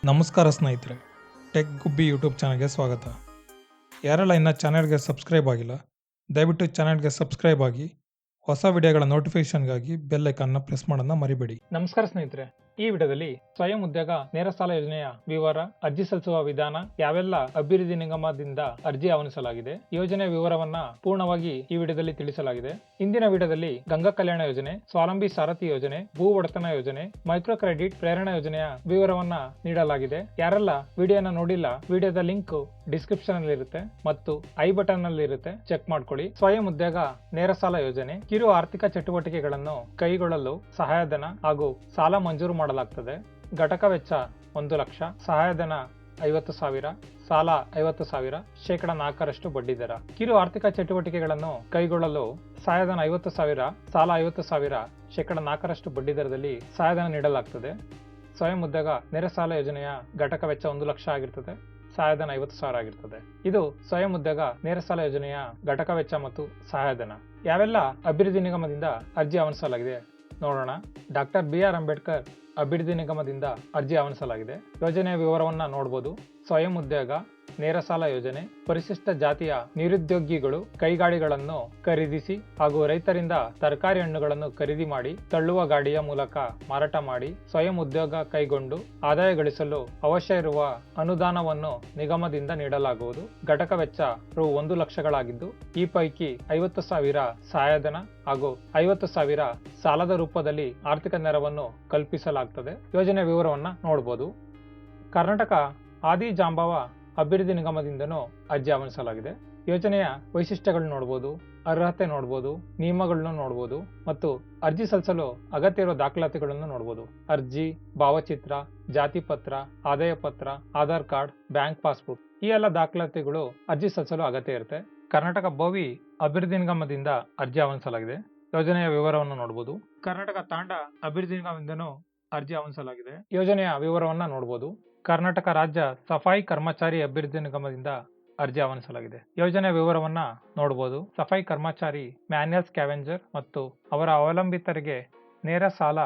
ನಮಸ್ಕಾರ ಸ್ನೇಹಿತರೆ, ಟೆಕ್ ಗುಬ್ಬಿ ಯೂಟ್ಯೂಬ್ ಚಾನಲ್ಗೆ ಸ್ವಾಗತ. ಯಾರೆಲ್ಲ ಇನ್ನು ಚಾನಲ್ಗೆ ಸಬ್ಸ್ಕ್ರೈಬ್ ಆಗಿಲ್ಲ, ದಯವಿಟ್ಟು ಚಾನಲ್ಗೆ ಸಬ್ಸ್ಕ್ರೈಬ್ ಆಗಿ ಹೊಸ ವಿಡಿಯೋಗಳ ನೋಟಿಫಿಕೇಶನ್ಗಾಗಿ ಬೆಲ್ ಐಕಾನ್ನ ಪ್ರೆಸ್ ಮಾಡೋದನ್ನ ಮರಿಬೇಡಿ. ನಮಸ್ಕಾರ ಸ್ನೇಹಿತರೆ, ಈ ವಿಡಿಯೋದಲ್ಲಿ ಸ್ವಯಂ ಉದ್ಯೋಗ ನೇರ ಸಾಲ ಯೋಜನೆಯ ವಿವರ, ಅರ್ಜಿ ಸಲ್ಲಿಸುವ ವಿಧಾನ, ಯಾವೆಲ್ಲ ಅಭಿವೃದ್ಧಿ ನಿಗಮದಿಂದ ಅರ್ಜಿ ಆಹ್ವಾನಿಸಲಾಗಿದೆ, ಯೋಜನೆಯ ವಿವರವನ್ನ ಪೂರ್ಣವಾಗಿ ಈ ವಿಡಿಯೋದಲ್ಲಿ ತಿಳಿಸಲಾಗಿದೆ. ಇಂದಿನ ವಿಡಿಯೋದಲ್ಲಿ ಗಂಗಾ ಕಲ್ಯಾಣ ಯೋಜನೆ, ಸ್ವಾವಲಂಬಿ ಸಾರಥಿ ಯೋಜನೆ, ಭೂ ಒಡೆತನ ಯೋಜನೆ, ಮೈಕ್ರೋ ಕ್ರೆಡಿಟ್ ಪ್ರೇರಣಾ ಯೋಜನೆಯ ವಿವರವನ್ನ ನೀಡಲಾಗಿದೆ. ಯಾರೆಲ್ಲ ವಿಡಿಯೋನ ನೋಡಿಲ್ಲ, ವಿಡಿಯೋದ ಲಿಂಕ್ ಡಿಸ್ಕ್ರಿಪ್ಷನ್ ಅಲ್ಲಿ ಇರುತ್ತೆ ಮತ್ತು ಐ ಬಟನ್ ನಲ್ಲಿ ಇರುತ್ತೆ, ಚೆಕ್ ಮಾಡ್ಕೊಳ್ಳಿ. ಸ್ವಯಂ ಉದ್ಯೋಗ ನೇರ ಸಾಲ ಯೋಜನೆ ಕಿರು ಆರ್ಥಿಕ ಚಟುವಟಿಕೆಗಳನ್ನು ಕೈಗೊಳ್ಳಲು ಸಹಾಯಧನ ಹಾಗೂ ಸಾಲ ಮಂಜೂರು ಮಾಡಲಾಗುತ್ತದೆ. ಘಟಕ ವೆಚ್ಚ 1 ಲಕ್ಷ, ಸಹಾಯಧನ 50,000, ಸಾಲ 50,000, ಶೇಕಡ 4% ಬಡ್ಡಿ ದರ. ಕಿರು ಆರ್ಥಿಕ ಚಟುವಟಿಕೆಗಳನ್ನು ಕೈಗೊಳ್ಳಲು ಸಹಾಯಧನ 50,000, ಸಾಲ 50,000, ಶೇಕಡ 4% ಬಡ್ಡಿ ದರದಲ್ಲಿ ಸಹಾಯಧನ ನೀಡಲಾಗುತ್ತದೆ. ಸ್ವಯಂ ಉದ್ಯೋಗ ನೇರ ಸಾಲ ಯೋಜನೆಯ ಘಟಕ ವೆಚ್ಚ 1 ಲಕ್ಷ ಆಗಿರ್ತದೆ, ಸಹಾಯಧನ 50,000 ಆಗಿರ್ತದೆ. ಇದು ಸ್ವಯಂ ಉದ್ಯೋಗ ನೇರ ಸಾಲ ಯೋಜನೆಯ ಘಟಕ ವೆಚ್ಚ ಮತ್ತು ಸಹಾಯಧನ. ಯಾವೆಲ್ಲ ಅಭಿವೃದ್ಧಿ ನಿಗಮದಿಂದ ಅರ್ಜಿ ಆಹ್ವಾನಿಸಲಾಗಿದೆ ನೋಡೋಣ. ಡಾಕ್ಟರ್ BR ಅಂಬೇಡ್ಕರ್ ಅಭಿವೃದ್ಧಿ ನಿಗಮದಿಂದ ಅರ್ಜಿ ಆಹ್ವಾನಿಸಲಾಗಿದೆ. ಯೋಜನೆಯ ವಿವರವನ್ನ ನೋಡಬಹುದು. ಸ್ವಯಂ ಉದ್ಯೋಗ ನೇರ ಸಾಲ ಯೋಜನೆ ಪರಿಶಿಷ್ಟ ಜಾತಿಯ ನಿರುದ್ಯೋಗಿಗಳು ಕೈಗಾಡಿಗಳನ್ನು ಖರೀದಿಸಿ ಹಾಗೂ ರೈತರಿಂದ ತರಕಾರಿ ಹಣ್ಣುಗಳನ್ನು ಖರೀದಿ ಮಾಡಿ ತಳ್ಳುವ ಗಾಡಿಯ ಮೂಲಕ ಮಾರಾಟ ಮಾಡಿ ಸ್ವಯಂ ಉದ್ಯೋಗ ಕೈಗೊಂಡು ಆದಾಯ ಗಳಿಸಲು ಅವಶ್ಯ ಇರುವ ಅನುದಾನವನ್ನು ನಿಗಮದಿಂದ ನೀಡಲಾಗುವುದು. ಘಟಕ ವೆಚ್ಚ ರು 1 ಲಕ್ಷಗಳಾಗಿದ್ದು, ಈ ಪೈಕಿ 50,000 ಸಹಾಯಧನ ಹಾಗೂ 50,000 ಸಾಲದ ರೂಪದಲ್ಲಿ ಆರ್ಥಿಕ ನೆರವನ್ನು ಕಲ್ಪಿಸಲಾಗುತ್ತದೆ. ಯೋಜನೆಯ ವಿವರವನ್ನ ನೋಡಬಹುದು. ಕರ್ನಾಟಕ ಆದಿ ಜಾಂಬವ ಅಭಿವೃದ್ಧಿ ನಿಗಮದಿಂದನೂ ಅರ್ಜಿ ಆಹ್ವಾನಿಸಲಾಗಿದೆ. ಯೋಜನೆಯ ವೈಶಿಷ್ಟ್ಯಗಳು ನೋಡಬಹುದು, ಅರ್ಹತೆ ನೋಡಬಹುದು, ನಿಯಮಗಳನ್ನು ನೋಡಬಹುದು ಮತ್ತು ಅರ್ಜಿ ಸಲ್ಲಿಸಲು ಅಗತ್ಯ ಇರುವ ದಾಖಲಾತಿಗಳನ್ನು ನೋಡಬಹುದು. ಅರ್ಜಿ, ಭಾವಚಿತ್ರ, ಜಾತಿ ಪತ್ರ, ಆದಾಯ ಪತ್ರ, ಆಧಾರ್ ಕಾರ್ಡ್, ಬ್ಯಾಂಕ್ ಪಾಸ್ಬುಕ್ ಈ ಎಲ್ಲ ದಾಖಲಾತಿಗಳು ಅರ್ಜಿ ಸಲ್ಲಿಸಲು ಅಗತ್ಯ ಇರುತ್ತೆ. ಕರ್ನಾಟಕ ಭೋವಿ ಅಭಿವೃದ್ಧಿ ನಿಗಮದಿಂದ ಅರ್ಜಿ ಆಹ್ವಾನಿಸಲಾಗಿದೆ. ಯೋಜನೆಯ ವಿವರವನ್ನು ನೋಡಬಹುದು. ಕರ್ನಾಟಕ ತಾಂಡ ಅಭಿವೃದ್ಧಿ ನಿಗಮದಿಂದನೂ ಅರ್ಜಿ ಆಹ್ವಾನಿಸಲಾಗಿದೆ. ಯೋಜನೆಯ ವಿವರವನ್ನ ನೋಡಬಹುದು. ಕರ್ನಾಟಕ ರಾಜ್ಯ ಸಫಾಯಿ ಕರ್ಮಚಾರಿ ಅಭಿವೃದ್ಧಿ ನಿಗಮದಿಂದ ಅರ್ಜಿ ಆಹ್ವಾನಿಸಲಾಗಿದೆ. ಯೋಜನೆಯ ವಿವರವನ್ನ ನೋಡಬಹುದು. ಸಫಾಯಿ ಕರ್ಮಚಾರಿ, ಮ್ಯಾನ್ಯಲ್ ಸ್ಕ್ಯಾವೆಂಜರ್ ಮತ್ತು ಅವರ ಅವಲಂಬಿತರಿಗೆ ನೇರ ಸಾಲ,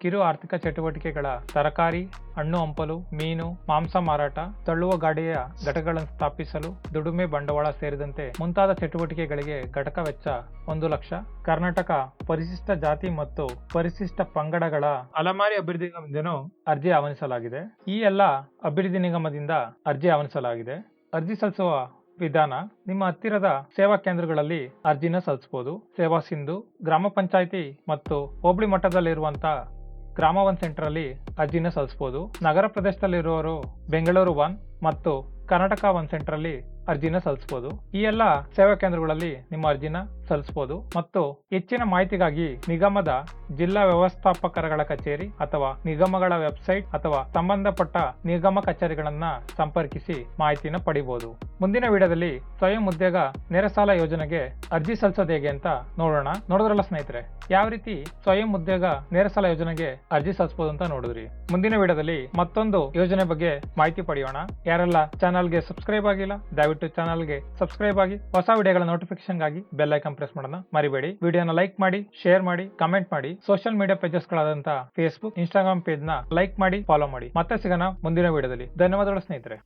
ಕಿರು ಆರ್ಥಿಕ ಚಟುವಟಿಕೆಗಳ ತರಕಾರಿ, ಹಣ್ಣು ಹಂಪಲು, ಮೀನು, ಮಾಂಸ ಮಾರಾಟ, ತಳ್ಳುವ ಗಾಡಿಯ ಘಟಕಗಳನ್ನು ಸ್ಥಾಪಿಸಲು ದುಡಿಮೆ ಬಂಡವಾಳ ಸೇರಿದಂತೆ ಮುಂತಾದ ಚಟುವಟಿಕೆಗಳಿಗೆ ಘಟಕ ವೆಚ್ಚ 1 ಲಕ್ಷ. ಕರ್ನಾಟಕ ಪರಿಶಿಷ್ಟ ಜಾತಿ ಮತ್ತು ಪರಿಶಿಷ್ಟ ಪಂಗಡಗಳ ಅಲೆಮಾರಿ ಅಭಿವೃದ್ಧಿ ನಿಗಮದಿಂದನೂ ಅರ್ಜಿ ಆಹ್ವಾನಿಸಲಾಗಿದೆ. ಈ ಎಲ್ಲ ಅಭಿವೃದ್ಧಿ ನಿಗಮದಿಂದ ಅರ್ಜಿ ಆಹ್ವಾನಿಸಲಾಗಿದೆ. ಅರ್ಜಿ ಸಲ್ಲಿಸುವ ವಿಧಾನ: ನಿಮ್ಮ ಹತ್ತಿರದ ಸೇವಾ ಕೇಂದ್ರಗಳಲ್ಲಿ ಅರ್ಜಿನ ಸಲ್ಲಿಸಬಹುದು. ಸೇವಾ ಸಿಂಧು, ಗ್ರಾಮ ಪಂಚಾಯಿತಿ ಮತ್ತು ಹೋಬಳಿ ಮಟ್ಟದಲ್ಲಿರುವಂತಹ ಗ್ರಾಮ 1 ಸೆಂಟರ್ ಅಲ್ಲಿ ಅರ್ಜಿನ ಸಲ್ಲಿಸಬಹುದು. ನಗರ ಪ್ರದೇಶದಲ್ಲಿರುವವರು ಬೆಂಗಳೂರು 1 ಮತ್ತು ಕರ್ನಾಟಕ 1 ಸೆಂಟರ್ ಅಲ್ಲಿ ಅರ್ಜಿನ ಸಲ್ಲಿಸಬಹುದು. ಈ ಎಲ್ಲ ಸೇವಾ ಕೇಂದ್ರಗಳಲ್ಲಿ ನಿಮ್ಮ ಅರ್ಜಿನ ಸಲ್ಲಿಸಬಹುದು. ಮತ್ತು ಹೆಚ್ಚಿನ ಮಾಹಿತಿಗಾಗಿ ನಿಗಮದ ಜಿಲ್ಲಾ ವ್ಯವಸ್ಥಾಪಕರುಗಳ ಕಚೇರಿ ಅಥವಾ ನಿಗಮಗಳ ವೆಬ್ಸೈಟ್ ಅಥವಾ ಸಂಬಂಧಪಟ್ಟ ನಿಗಮ ಕಚೇರಿಗಳನ್ನ ಸಂಪರ್ಕಿಸಿ ಮಾಹಿತಿನ ಪಡಿಬಹುದು. ಮುಂದಿನ ವಿಡಿಯೋದಲ್ಲಿ ಸ್ವಯಂ ಉದ್ಯೋಗ ನೇರ ಸಾಲ ಯೋಜನೆಗೆ ಅರ್ಜಿ ಸಲ್ಲಿಸೋದು ಹೇಗೆ ಅಂತ ನೋಡೋಣ. ನೋಡಿದ್ರಲ್ಲ ಸ್ನೇಹಿತರೆ, ಯಾವ ರೀತಿ ಸ್ವಯಂ ಉದ್ಯೋಗ ನೇರ ಸಾಲ ಯೋಜನೆಗೆ ಅರ್ಜಿ ಸಲ್ಲಿಸಬಹುದು ಅಂತ ನೋಡಿದ್ರಿ. ಮುಂದಿನ ವಿಡಿಯೋದಲ್ಲಿ ಮತ್ತೊಂದು ಯೋಜನೆ ಬಗ್ಗೆ ಮಾಹಿತಿ ಪಡೆಯೋಣ. ಯಾರೆಲ್ಲ ಚಾನಲ್ಗೆ ಸಬ್ಸ್ಕ್ರೈಬ್ ಆಗಿಲ್ಲ, ದಯವಿಟ್ಟು ಚಾನಲ್ಗೆ ಸಬ್ಸ್ಕ್ರೈಬ್ ಆಗಿ ಹೊಸ ವಿಡಿಯೋಗಳ ನೋಟಿಫಿಕೇಶನ್ಗಾಗಿ ಬೆಲ್ ಐಕಾನ್ ಪ್ರೆಸ್ ಮಾಡೋಣ ಮರಿಬೇಡಿ. ವಿಡಿಯೋನ ಲೈಕ್ ಮಾಡಿ, ಶೇರ್ ಮಾಡಿ, ಕಮೆಂಟ್ ಮಾಡಿ. ಸೋಷಿಯಲ್ ಮೀಡಿಯಾ ಪೇಜಸ್ ಗಳಾದಂತ ಫೇಸ್ಬುಕ್, ಇನ್ಸ್ಟಾಗ್ರಾಮ್ ಪೇಜ್ ನ ಲೈಕ್ ಮಾಡಿ, ಫಾಲೋ ಮಾಡಿ. ಮತ್ತೆ ಸಿಗೋಣ ಮುಂದಿನ ವಿಡಿಯೋದಲ್ಲಿ. ಧನ್ಯವಾದಗಳು ಸ್ನೇಹಿತರೆ.